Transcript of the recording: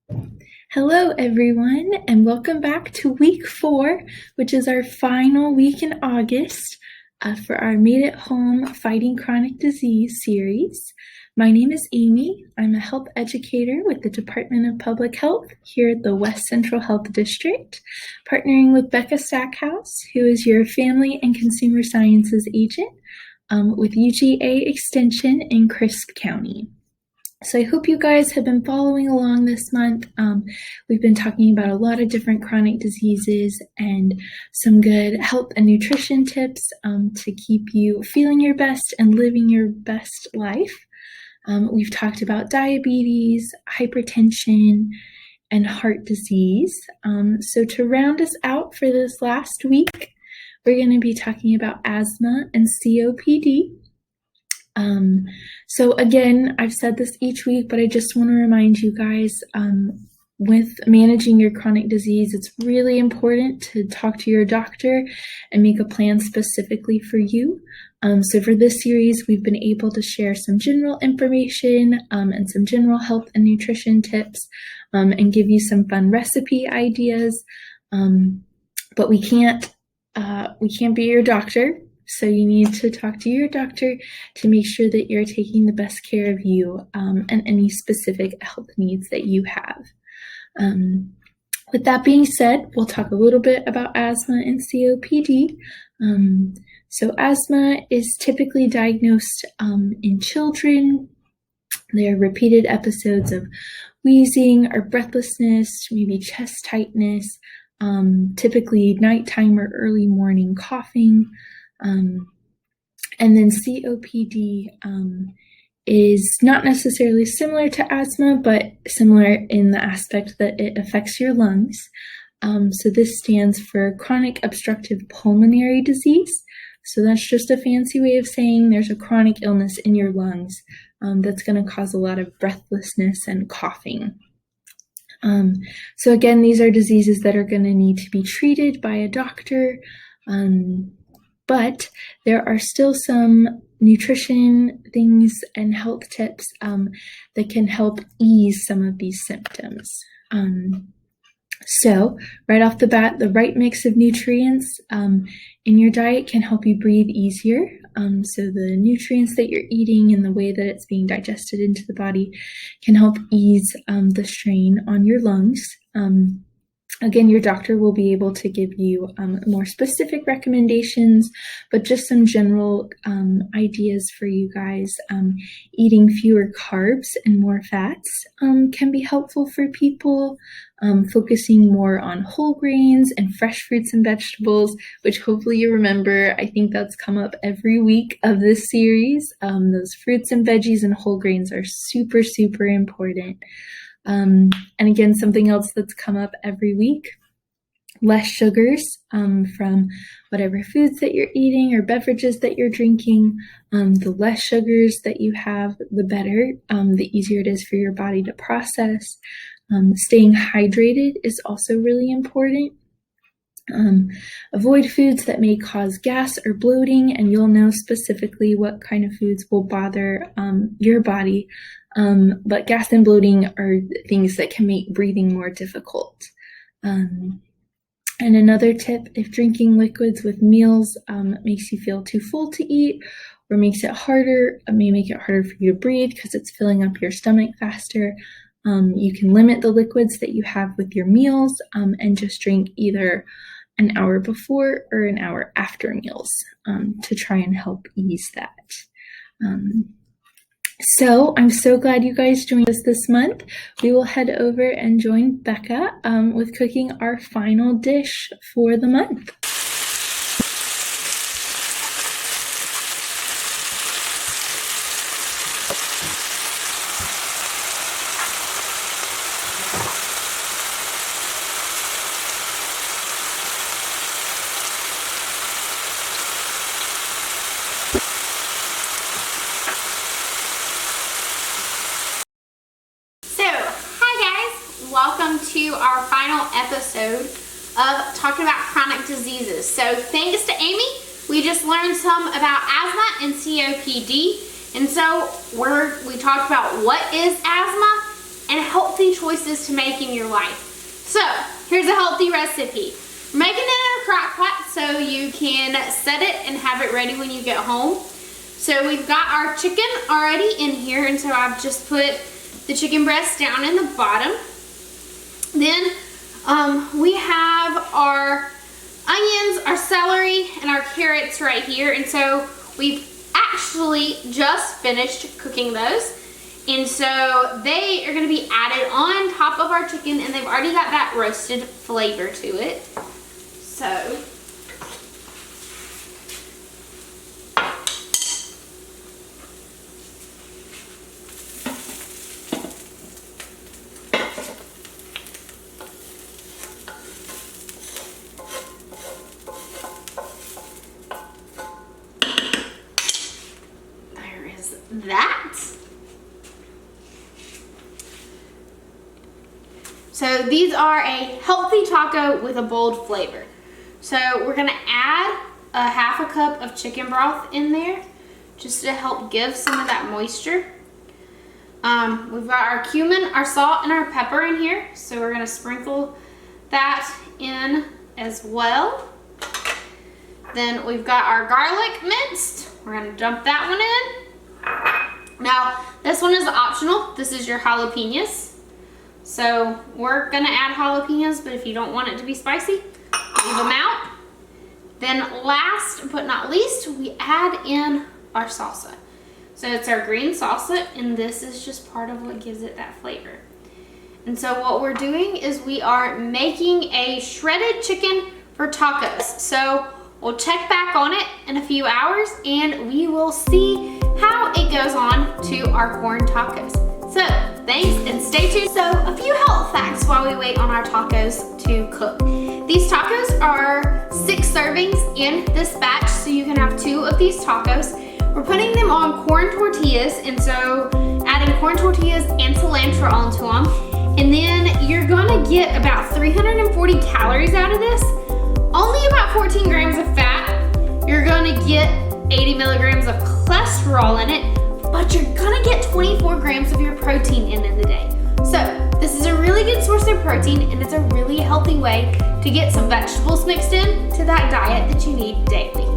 Hello, everyone, and welcome back to week 4, which is our final week in August for our Made at Home Fighting Chronic Disease series. My name is Amy. I'm a health educator with the Department of Public Health here at the West Central Health District, partnering with Becca Stackhouse, who is your Family and Consumer Sciences agent with UGA Extension in Crisp County. So I hope you guys have been following along this month. We've been talking about a lot of different chronic diseases and some good health and nutrition tips to keep you feeling your best and living your best life. We've talked about diabetes, hypertension, and heart disease. So to round us out for this last week, we're going to be talking about asthma and COPD. So again, I've said this each week, but I just want to remind you guys, with managing your chronic disease, it's really important to talk to your doctor and make a plan specifically for you. So for this series, we've been able to share some general information and some general health and nutrition tips and give you some fun recipe ideas. But we can't be your doctor. So you need to talk to your doctor to make sure that you're taking the best care of you and any specific health needs that you have. With that being said, we'll talk a little bit about asthma and COPD. So asthma is typically diagnosed in children. There are repeated episodes of wheezing or breathlessness, maybe chest tightness, typically nighttime or early morning coughing. And then COPD is not necessarily similar to asthma, but similar in the aspect that it affects your lungs. So this stands for chronic obstructive pulmonary disease. So that's just a fancy way of saying there's a chronic illness in your lungs that's going to cause a lot of breathlessness and coughing. So again, these are diseases that are going to need to be treated by a doctor. But there are still some nutrition things and health tips that can help ease some of these symptoms. So right off the bat, the right mix of nutrients in your diet can help you breathe easier. So the nutrients that you're eating and the way that it's being digested into the body can help ease the strain on your lungs. Again, your doctor will be able to give you more specific recommendations, but just some general ideas for you guys. Eating fewer carbs and more fats can be helpful for people. Focusing more on whole grains and fresh fruits and vegetables, which hopefully you remember. I think that's come up every week of this series. Those fruits and veggies and whole grains are super, super important. And again, something else that's come up every week, less sugars from whatever foods that you're eating or beverages that you're drinking. The less sugars that you have, the better, the easier it is for your body to process. Staying hydrated is also really important. Avoid foods that may cause gas or bloating, and you'll know specifically what kind of foods will bother your body. But gas and bloating are things that can make breathing more difficult. And another tip, if drinking liquids with meals makes you feel too full to eat or makes it harder, it may make it harder for you to breathe because it's filling up your stomach faster, you can limit the liquids that you have with your meals and just drink either an hour before or an hour after meals to try and help ease that. So I'm so glad you guys joined us this month. We will head over and join Becca with cooking our final dish for the month. Welcome to our final episode of talking about chronic diseases. So thanks to Amy, we just learned some about asthma and COPD. And so we talked about what is asthma and healthy choices to make in your life. So here's a healthy recipe. We're making it in a crock pot so you can set it and have it ready when you get home. So we've got our chicken already in here, and so I've just put the chicken breast down in the bottom. Then we have our onions, our celery, and our carrots right here, and so we've actually just finished cooking those, and so they are going to be added on top of our chicken, and they've already got that roasted flavor to it. So that. So these are a healthy taco with a bold flavor. So we're gonna add a half a cup of chicken broth in there just to help give some of that moisture. We've got our cumin, our salt, and our pepper in here. So we're gonna sprinkle that in as well. Then we've got our garlic minced. We're gonna dump that one in. Now, this one is optional. This is your jalapenos. So we're gonna add jalapenos, but if you don't want it to be spicy, leave them out. Then last but not least, we add in our salsa. So it's our green salsa, and this is just part of what gives it that flavor. And so what we're doing is we are making a shredded chicken for tacos. So we'll check back on it in a few hours, and we will see how it goes on to our corn tacos. So thanks and stay tuned. So a few health facts while we wait on our tacos to cook. These tacos are 6 servings in this batch, so you can have 2 of these tacos. We're putting them on corn tortillas, and so adding corn tortillas and cilantro onto them. And then you're gonna get about 340 calories out of this, only about 14 grams of fat. You're gonna get 80 milligrams of cholesterol in it, but you're gonna get 24 grams of your protein in the day. So this is a really good source of protein, and it's a really healthy way to get some vegetables mixed in to that diet that you need daily.